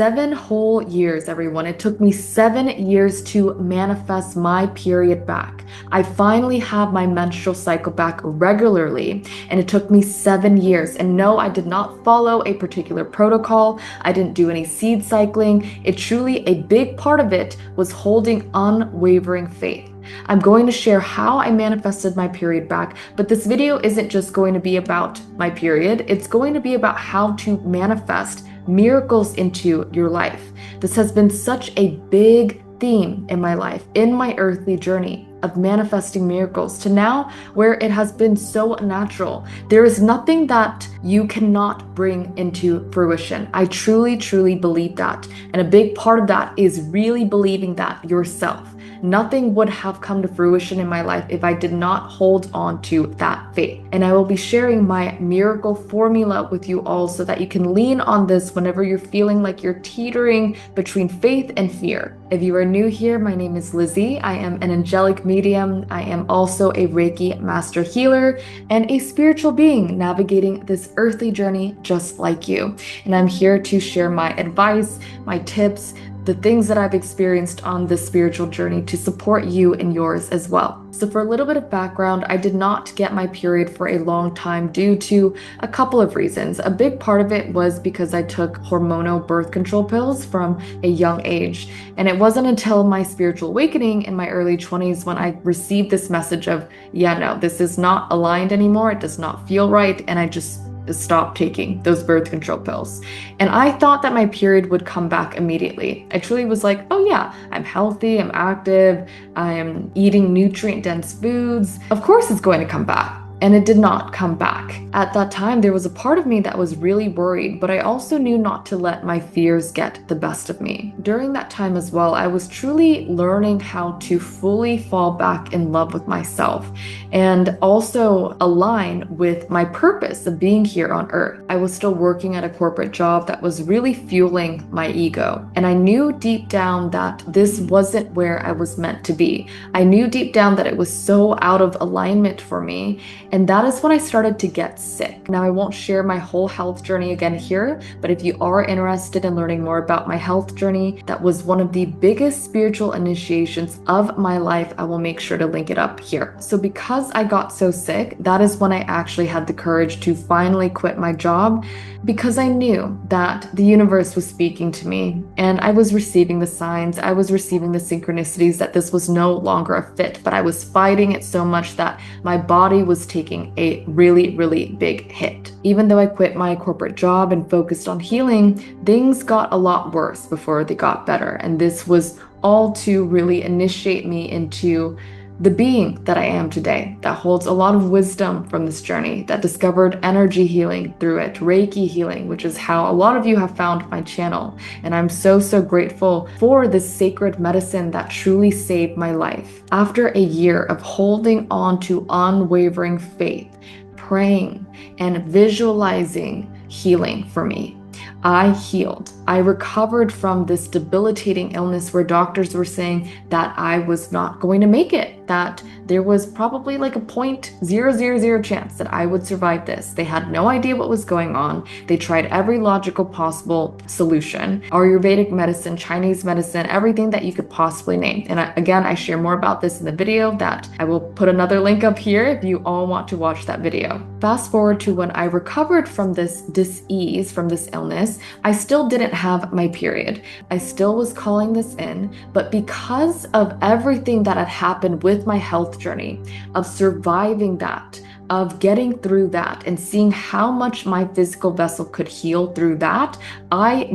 7 whole years, everyone. It took me 7 years to manifest my period back. I finally have my menstrual cycle back regularly, and it took me 7 years. And no, I did not follow a particular protocol. I didn't do any seed cycling. It truly, a big part of it was holding unwavering faith. I'm going to share how I manifested my period back, but this video isn't just going to be about my period. It's going to be about how to manifest miracles into your life. This has been such a big theme in my life, in my earthly journey of manifesting miracles, to now where it has been so natural. There is nothing that you cannot bring into fruition. I truly, truly believe that. And a big part of that is really believing that yourself. Nothing would have come to fruition in my life if I did not hold on to that faith. And I will be sharing my miracle formula with you all so that you can lean on this whenever you're feeling like you're teetering between faith and fear. If you are new here, my name is Lizzie. I am an angelic medium. I am also a Reiki master healer and a spiritual being navigating this earthly journey just like you. And I'm here to share my advice, my tips, the things that I've experienced on this spiritual journey to support you and yours as well. So for a little bit of background, I did not get my period for a long time due to a couple of reasons. A big part of it was because I took hormonal birth control pills from a young age. And it wasn't until my spiritual awakening in my early 20s when I received this message of, yeah, no, this is not aligned anymore. It does not feel right. And I just stop taking those birth control pills. And I thought that my period would come back immediately. I truly was like, oh yeah, I'm healthy, I'm active, I'm eating nutrient-dense foods. Of course it's going to come back. And it did not come back. At that time, there was a part of me that was really worried, but I also knew not to let my fears get the best of me. During that time as well, I was truly learning how to fully fall back in love with myself and also align with my purpose of being here on earth. I was still working at a corporate job that was really fueling my ego. And I knew deep down that this wasn't where I was meant to be. I knew deep down that it was so out of alignment for me. And that is when I started to get sick. Now, I won't share my whole health journey again here, but if you are interested in learning more about my health journey, that was one of the biggest spiritual initiations of my life. I will make sure to link it up here. So because I got so sick, that is when I actually had the courage to finally quit my job, because I knew that the universe was speaking to me and I was receiving the signs, I was receiving the synchronicities that this was no longer a fit, but I was fighting it so much that my body was taking a really, really big hit. Even though I quit my corporate job and focused on healing, things got a lot worse before they got better. And this was all to really initiate me into the being that I am today, that holds a lot of wisdom from this journey, that discovered energy healing through it, Reiki healing, which is how a lot of you have found my channel. And I'm so, so grateful for this sacred medicine that truly saved my life. After a year of holding on to unwavering faith, praying, and visualizing healing for me, I healed. I recovered from this debilitating illness where doctors were saying that I was not going to make it, that there was probably like a 0.000 chance that I would survive this. They had no idea what was going on. They tried every logical possible solution, Ayurvedic medicine, Chinese medicine, everything that you could possibly name. And again, I share more about this in the video that I will put another link up here if you all want to watch that video. Fast forward to when I recovered from this dis-ease, from this illness, I still didn't have my period. I still was calling this in, but because of everything that had happened with my health journey, of surviving that, of getting through that and seeing how much my physical vessel could heal through that, I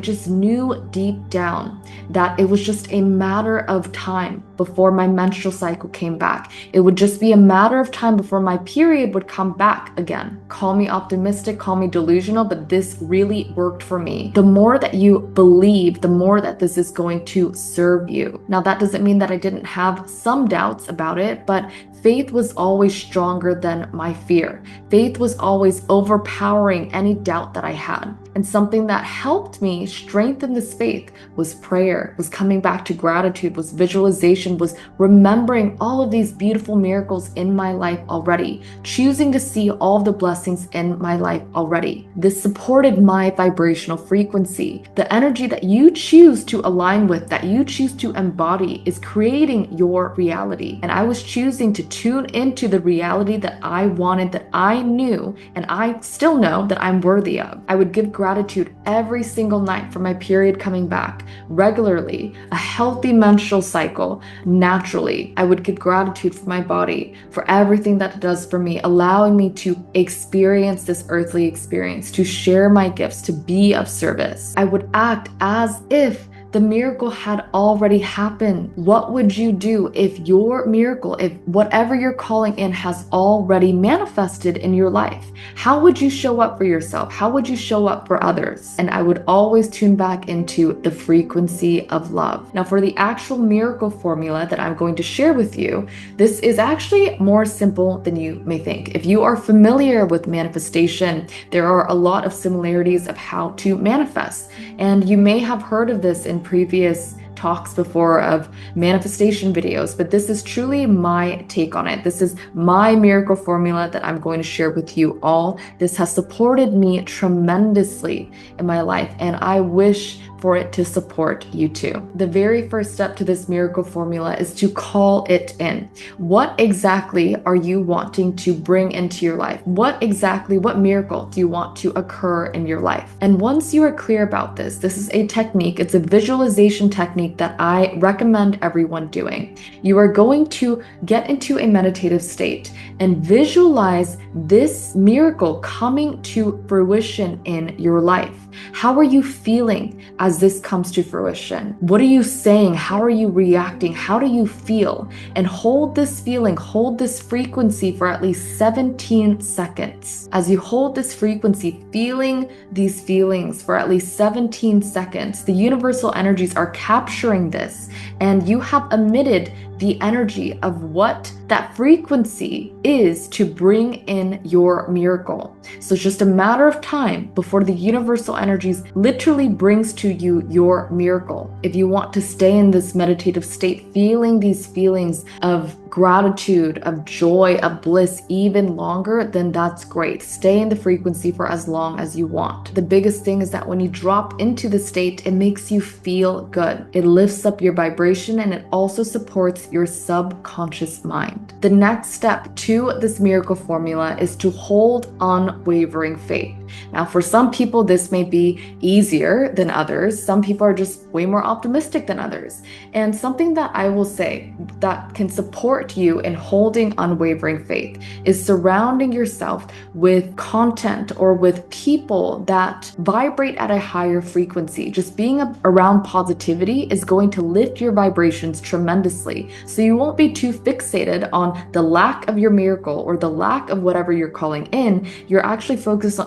just knew deep down that it was just a matter of time before my menstrual cycle came back. It would just be a matter of time before my period would come back again. Call me optimistic, call me delusional, but this really worked for me. The more that you believe, the more that this is going to serve you. Now, that doesn't mean that I didn't have some doubts about it, but faith was always stronger than my fear. Faith was always overpowering any doubt that I had. And something that helped me strengthen this faith was prayer, was coming back to gratitude, was visualization, was remembering all of these beautiful miracles in my life already, choosing to see all of the blessings in my life already. This supported my vibrational frequency. The energy that you choose to align with, that you choose to embody, is creating your reality. And I was choosing to tune into the reality that I wanted, that I knew, and I still know that I'm worthy of. I would give gratitude every single night for my period coming back regularly, a healthy menstrual cycle naturally. I would give gratitude for my body, for everything that it does for me, allowing me to experience this earthly experience, to share my gifts, to be of service. I would act as if the miracle had already happened. What would you do if your miracle, if whatever you're calling in has already manifested in your life? How would you show up for yourself? How would you show up for others? And I would always tune back into the frequency of love. Now, for the actual miracle formula that I'm going to share with you, this is actually more simple than you may think. If you are familiar with manifestation, there are a lot of similarities of how to manifest. And you may have heard of this in previous talks before of manifestation videos, but this is truly my take on it. This is my miracle formula that I'm going to share with you all. This has supported me tremendously in my life, and I wish for it to support you too. The very first step to this miracle formula is to call it in. What exactly are you wanting to bring into your life? What miracle do you want to occur in your life? And once you are clear about this, this is a technique, it's a visualization technique that I recommend everyone doing. You are going to get into a meditative state and visualize this miracle coming to fruition in your life. How are you feeling as this comes to fruition? What are you saying? How are you reacting? How do you feel? And hold this feeling, hold this frequency for at least 17 seconds. As you hold this frequency, feeling these feelings for at least 17 seconds, the universal energies are capturing this, and you have emitted the energy of what that frequency is to bring in your miracle. So it's just a matter of time before the universal energies literally brings to you your miracle. If you want to stay in this meditative state, feeling these feelings of gratitude, of joy, of bliss even longer, then that's great. Stay in the frequency for as long as you want. The biggest thing is that when you drop into the state, it makes you feel good. It lifts up your vibration, and it also supports your subconscious mind. The next step to this miracle formula is to hold unwavering faith. Now, for some people, this may be easier than others. Some people are just way more optimistic than others. And something that I will say that can support you in holding unwavering faith is surrounding yourself with content or with people that vibrate at a higher frequency. Just being around positivity is going to lift your vibrations tremendously. So you won't be too fixated on the lack of your miracle or the lack of whatever you're calling in. You're actually focused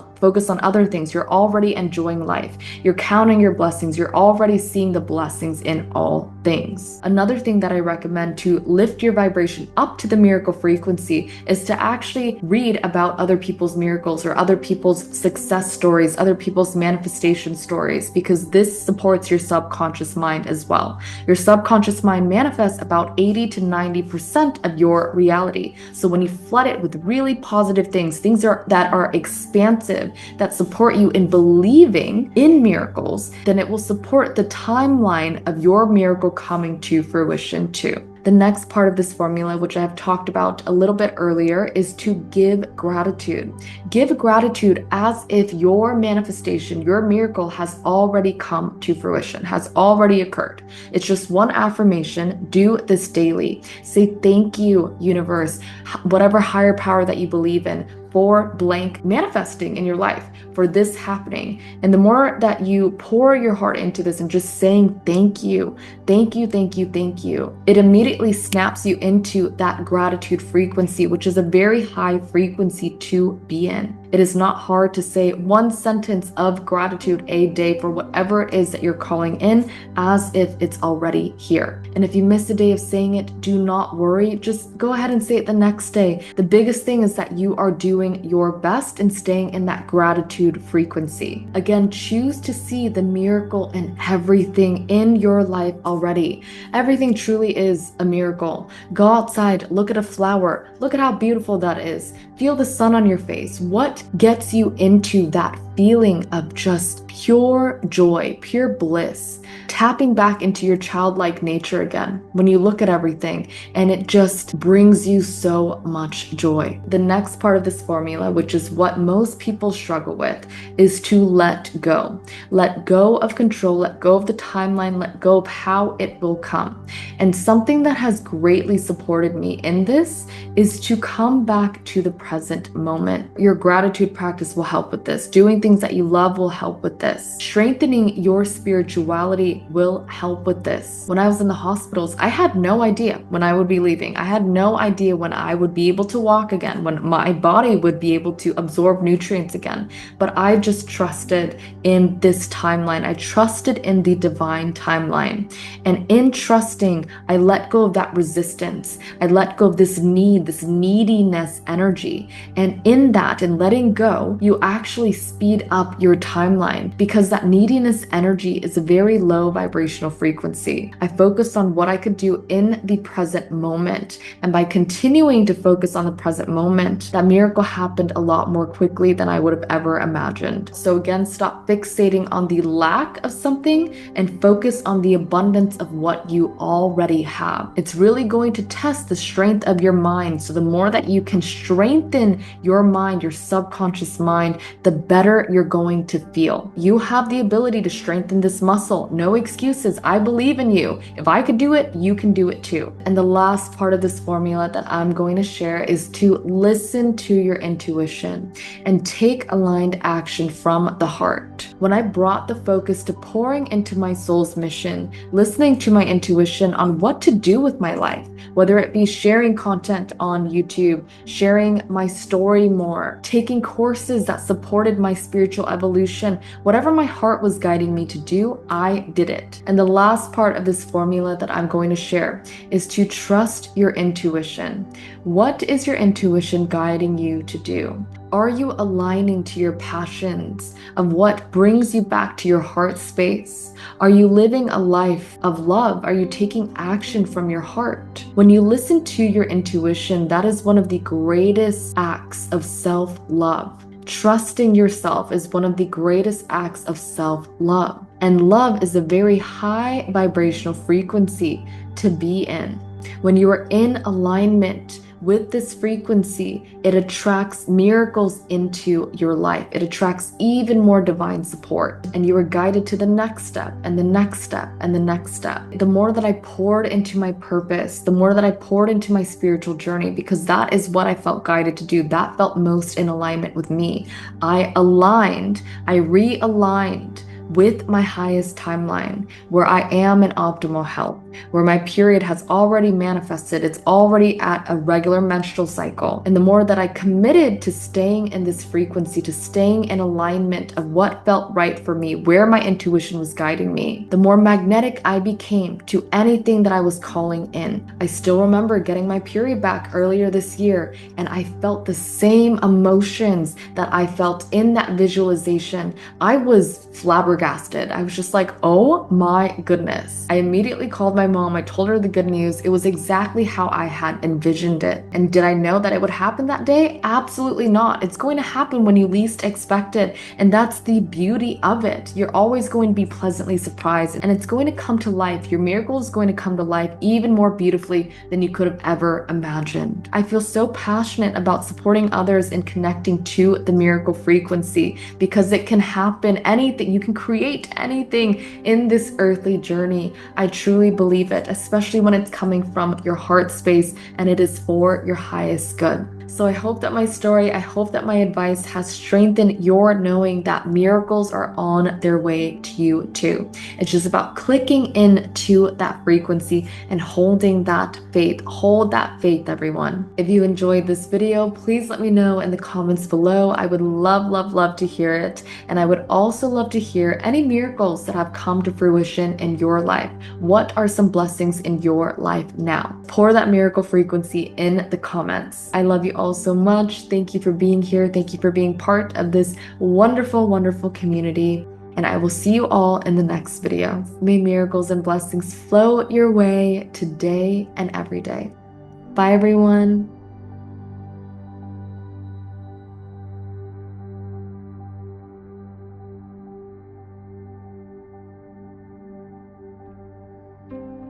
on other things. You're already enjoying life. You're counting your blessings. You're already seeing the blessings in all things. Another thing that I recommend to lift your vibration up to the miracle frequency is to actually read about other people's miracles or other people's success stories, other people's manifestation stories, because this supports your subconscious mind as well. Your subconscious mind manifests about 80 to 90% of your reality. So when you flood it with really positive things that are expansive, that support you in believing in miracles, then it will support the timeline of your miracle coming to fruition too. The next part of this formula, which I have talked about a little bit earlier, is to give gratitude. Give gratitude as if your manifestation, your miracle has already come to fruition, has already occurred. It's just one affirmation. Do this daily. Say, thank you, universe, whatever higher power that you believe in, for blank manifesting in your life, for this happening. And the more that you pour your heart into this and just saying thank you, thank you, thank you, thank you, it immediately snaps you into that gratitude frequency, which is a very high frequency to be in. It is not hard to say one sentence of gratitude a day for whatever it is that you're calling in, as if it's already here. And if you miss a day of saying it, do not worry. Just go ahead and say it the next day. The biggest thing is that you are doing your best and staying in that gratitude frequency. Again, choose to see the miracle in everything in your life already. Everything truly is a miracle. Go outside, look at a flower, look at how beautiful that is. Feel the sun on your face. What gets you into that feeling of just pure joy, pure bliss? Tapping back into your childlike nature again when you look at everything, and it just brings you so much joy. The next part of this formula, which is what most people struggle with, is to let go. Let go of control, let go of the timeline, let go of how it will come. And something that has greatly supported me in this is to come back to the present moment. Your gratitude practice will help with this. Doing things that you love will help with this. Strengthening your spirituality will help with this. When I was in the hospitals, I had no idea when I would be leaving. I had no idea when I would be able to walk again, when my body would be able to absorb nutrients again. But I just trusted in this timeline. I trusted in the divine timeline. And in trusting, I let go of that resistance. I let go of this need, this neediness energy. And in that, in letting go, you actually speed up your timeline, because that neediness energy is a very low vibrational frequency. I focused on what I could do in the present moment. And by continuing to focus on the present moment, that miracle happened a lot more quickly than I would have ever imagined. So again, stop fixating on the lack of something and focus on the abundance of what you already have. It's really going to test the strength of your mind. So the more that you can strengthen your mind, your subconscious mind, the better you're going to feel. You have the ability to strengthen this muscle. No excuses. I believe in you. If I could do it, you can do it too. And the last part of this formula that I'm going to share is to listen to your intuition and take aligned action from the heart. When I brought the focus to pouring into my soul's mission, listening to my intuition on what to do with my life, whether it be sharing content on YouTube, sharing my story more, taking courses that supported my spiritual evolution, whatever my heart was guiding me to do, I did it. And the last part of this formula that I'm going to share is to trust your intuition. What is your intuition guiding you to do? Are you aligning to your passions of what brings you back to your heart space? Are you living a life of love? Are you taking action from your heart? When you listen to your intuition, that is one of the greatest acts of self-love. Trusting yourself is one of the greatest acts of self-love. And love is a very high vibrational frequency to be in. When you are in alignment with this frequency, it attracts miracles into your life. It attracts even more divine support, and you are guided to the next step and the next step and the next step. The more that I poured into my purpose, the more that I poured into my spiritual journey, because that is what I felt guided to do. That felt most in alignment with me. I realigned with my highest timeline, where I am in optimal health, where my period has already manifested, it's already at a regular menstrual cycle. And the more that I committed to staying in this frequency, to staying in alignment of what felt right for me, where my intuition was guiding me, the more magnetic I became to anything that I was calling in. I still remember getting my period back earlier this year, and I felt the same emotions that I felt in that visualization. I was flabbergasted. I was just like, oh my goodness. I immediately called my mom. I told her the good news. It was exactly how I had envisioned it. And did I know that it would happen that day? Absolutely not. It's going to happen when you least expect it. And that's the beauty of it. You're always going to be pleasantly surprised, and it's going to come to life. Your miracle is going to come to life even more beautifully than you could have ever imagined. I feel so passionate about supporting others and connecting to the miracle frequency, because it can happen. Anything, you can create anything in this earthly journey. I truly believe it, especially when it's coming from your heart space and it is for your highest good. So I hope that my story, I hope that my advice has strengthened your knowing that miracles are on their way to you too. It's just about clicking into that frequency and holding that faith. Hold that faith, everyone. If you enjoyed this video, please let me know in the comments below. I would love, love, love to hear it. And I would also love to hear any miracles that have come to fruition in your life. What are some blessings in your life now? Pour that miracle frequency in the comments. I love you all so much. Thank you for being here. Thank you for being part of this wonderful, wonderful community. And I will see you all in the next video. May miracles and blessings flow your way today and every day. Bye, everyone.